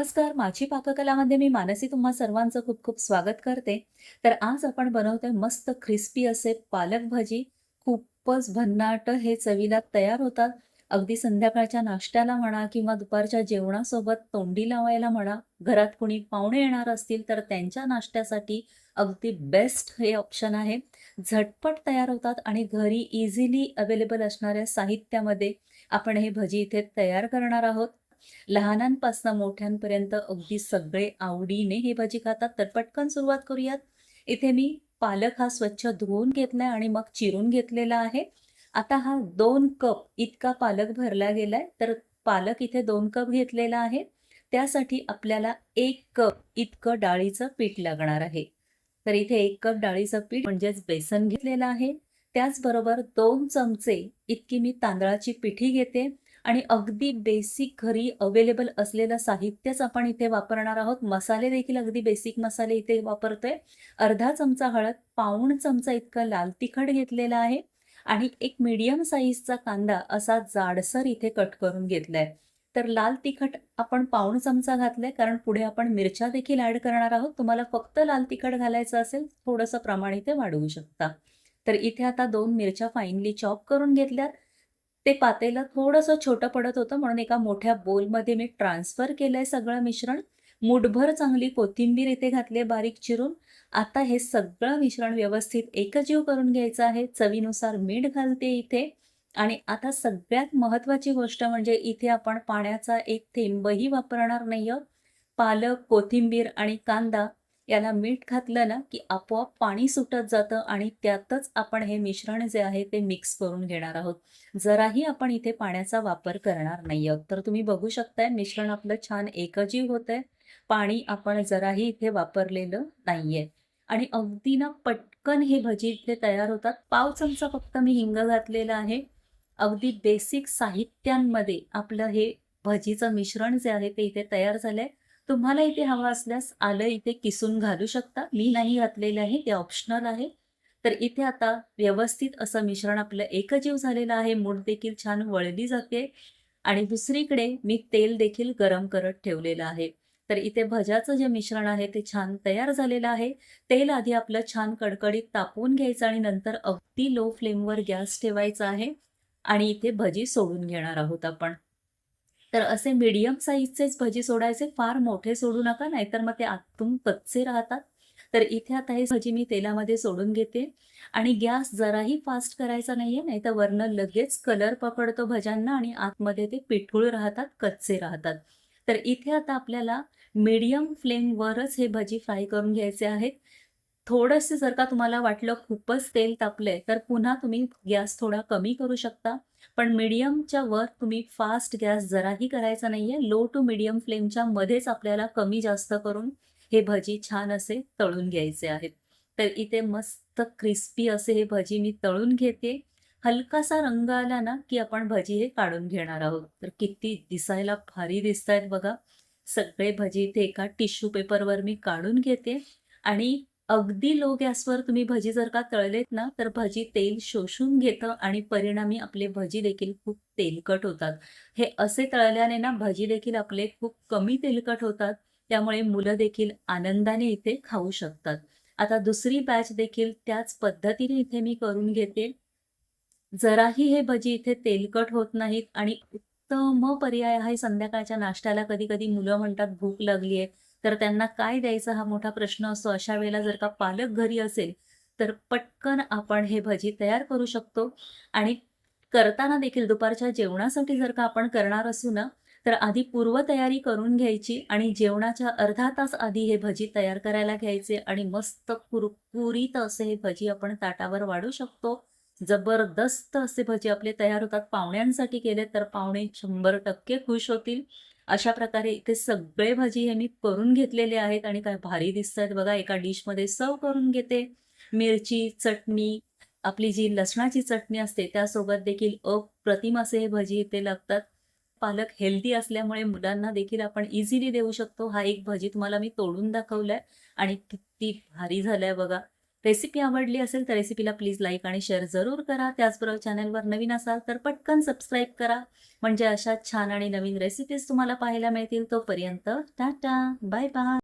नमस्कार, माझी पाककलामध्ये मी मानसी तुम्हा सर्वांचं खूप खूप स्वागत करते. तर आज आपण बनवतोय मस्त क्रिस्पी असे पालक भाजी. खूपच भन्नाट हे चवीला तयार होतात. अगदी संध्याकाळच्या नाश्त्याला म्हणा किंवा दुपारच्या जेवणासोबत तोंडी लावायला म्हणा, घरात कोणी पाहुणे येणार असतील तर त्यांच्या नाश्त्यासाठी अगदी बेस्ट हे ऑप्शन आहे. झटपट तयार होतात आणि घरी इझिली अवेलेबल असणाऱ्या साहित्यामध्ये आपण हे भजी इथे तयार करणार आहोत. लहानांपासून मोठ्यांपर्यंत अगदी सगळे आवडीने ही भाजी खातात. तर पटकन सुरुवात करूयात. इथे मी पालक हा स्वच्छ धुवून घेतलाय आणि मग चिरून घेतलेला आहे. आता हा 2 कप इतका पालक भरला गेलाय. तर पालक इथे 2 कप घेतलेला आहे. त्यासाठी आपल्याला 1 कप इतकं डाळीचं पीठ लागणार आहे. तर इथे 1 कप डाळीचं पीठ म्हणजेच बेसन घेतलेलं आहे. त्याचबरोबर 2 चमचे इतकी मी तांदळाची पिठी घेते आणि अगदी बेसिक घरी अवेलेबल असलेलं साहित्यच आपण इथे वापरणार आहोत. मसाले देखील अगदी बेसिक मसाले इथे वापरतोय. अर्धा चमचा हळद, पाऊण चमचा इतका लाल तिखट घेतलेला आहे आणि एक मीडियम साईजचा कांदा असा जाडसर इथे कट करून घेतलाय. तर लाल तिखट आपण पाऊण चमचा घातलाय कारण पुढे आपण मिरच्या देखील ॲड करणार आहोत. तुम्हाला फक्त लाल तिखट घालायचं असेल थोडंसं प्रमाण इथे वाढवू शकता. तर इथे आता 2 मिरच्या फाईनली चॉप करून घेतल्यात. ते पातेलं थोडंसं छोटं पडत होतं म्हणून एका मोठ्या बोलमध्ये मी ट्रान्सफर केलंय सगळं मिश्रण. मूठभर चांगली कोथिंबीर इथे घातली बारीक चिरून. आता हे सगळं मिश्रण व्यवस्थित एकजीव करून घ्यायचं आहे. चवीनुसार मीठ घालते इथे. आणि आता सगळ्यात महत्त्वाची गोष्ट म्हणजे इथे आपण पाण्याचा एक थेंबही वापरणार नाही आहोत. पालक, कोथिंबीर आणि कांदा याला मीठ घातलं ना, की आपोआप पाणी सुटत जातं आणि त्यातच आपण हे मिश्रण जे आहे ते मिक्स करून घेणार आहोत. जराही आपण इथे पाण्याचा वापर करणार नाही आहोत. तर तुम्ही बघू शकताय मिश्रण आपलं छान एकजीव होतंय. पाणी आपण जराही इथे वापरलेलं नाहीये. आणि अगदी ना पटकन हे भजी इथे तयार होतात. पाव चमचा फक्त मी हिंग घातलेलं आहे. अगदी बेसिक साहित्यांमध्ये आपलं हे भजीचं मिश्रण जे आहे ते इथे तयार झालंय. तुम्हाला इथे हवं असल्यास आलं इथे किसून घालू शकता. मी नाही घातलेलं आहे, ते ऑप्शनल आहे. तर इथे आता व्यवस्थित असं मिश्रण आपलं एकजीव झालेलं आहे. मूठ देखील छान वळली जाते आणि दुसरीकडे मी तेल देखील गरम करत ठेवलेलं आहे. तर इथे भज्याचं जे मिश्रण आहे ते छान तयार झालेलं आहे. तेल आधी आपलं छान कडकडीत तापवून घ्यायचं आणि नंतर अगदी लो फ्लेमवर गॅस ठेवायचा आहे आणि इथे भजी सोडून घेणार आहोत आपण. तर असे मीडियम साईजचेच भजी सोडायचे, फार मोठे सोडू नका, नाहीतर मग ते आतून कच्चे राहतात. तर इथे आता हे भजी मी तेलामध्ये सोडून घेते आणि गॅस जराही फास्ट करायचा नाहीये, नाहीतर वरनं लगेच कलर पकडतो भज्यांना आणि आतमध्ये ते पिठूळ राहतात, कच्चे राहतात. तर इथे आता आपल्याला मीडियम फ्लेमवरच हे भजी फ्राय करून घ्यायचे आहेत. थोडंसं जर का तुम्हाला वाटलं खूपच तेल तापलंय, तर पुन्हा तुम्ही गॅस थोडा कमी करू शकता. पण मीडियमच्या वर तुम्ही फास्ट गॅस जराही करायचा नाहीये. लो टू मीडियम फ्लेमच्या मध्येच आपल्याला कमी जास्त करून हे भजी छान असे तळून घ्यायचे आहेत. तर इथे मस्त क्रिस्पी असे हे भजी मी तळून घेते. हलकासा रंग आला ना, की आपण भजी हे काढून घेणार आहोत. तर किती दिसायला भारी दिसतायत बघा. सगळे भजी इथे एका टिश्यू पेपरवर मी काढून घेते आणि अगदी लो गॅसवर तुम्ही भजी जर का तळलेत ना, तर भजी तेल शोषून घेतं आणि परिणामी आपले भजी देखील खूप तेलकट होतात. हे असे तळल्याने ना भजी देखील आपले खूप कमी तेलकट होतात. त्यामुळे मुलं देखील आनंदाने इथे खाऊ शकतात. आता दुसरी बॅच देखील त्याच पद्धतीने इथे मी करून घेते. जराही हे भजी इथे तेलकट होत नाहीत आणि उत्तम पर्याय आहे संध्याकाळच्या नाश्त्याला. कधी-कधी मुलं म्हणतात भूक लागली आहे, तर त्यांना काय द्यायचा हा मोठा प्रश्न असतो. अशा वेळेला जर का पालक घरी असेल, तर पटकन आपण हे भजी तयार करू शकतो आणि करताना देखील दुपारच्या जेवणासाठी जर का आपण करणार असू ना, तर आधी पूर्वतयारी करून घ्यायची आणि जेवणाच्या अर्धा तास आधी हे भजी तयार करायला घ्यायचे आणि मस्त कुरकुरीत असे हे भजी आपण ताटावर वाढू शकतो. जबरदस्त असे भजी आपले तयार होतात. पाहुण्यांसाठी केले तर पाहुणे 100% खुश होतील. अशा प्रकारे इथे सगळे भजी हे मी करून घेतलेले आहेत आणि काय भारी दिसतायत बघा. एका डिशमध्ये सर्व्ह करून घेते. मिरची, चटणी, आपली जी लसणाची चटणी असते त्यासोबत देखील अप्रतिम असे हे भजी इथे लागतात. पालक हेल्दी असल्यामुळे मुलांना देखील आपण इझिली देऊ शकतो. हा एक भजी तुम्हाला मी तोडून दाखवलाय आणि किती भारी झालाय बघा. रेसिपी आवडली असेल तर रेसिपीला प्लीज लाईक आणि शेअर जरूर करा. त्याचबरोबर चॅनलवर नवीन असाल तर पटकन सबस्क्राईब करा. म्हणजे अशा छान आणि नवीन रेसिपीज तुम्हाला पाहायला मिळतील. तोपर्यंत टाटा, बाय बाय.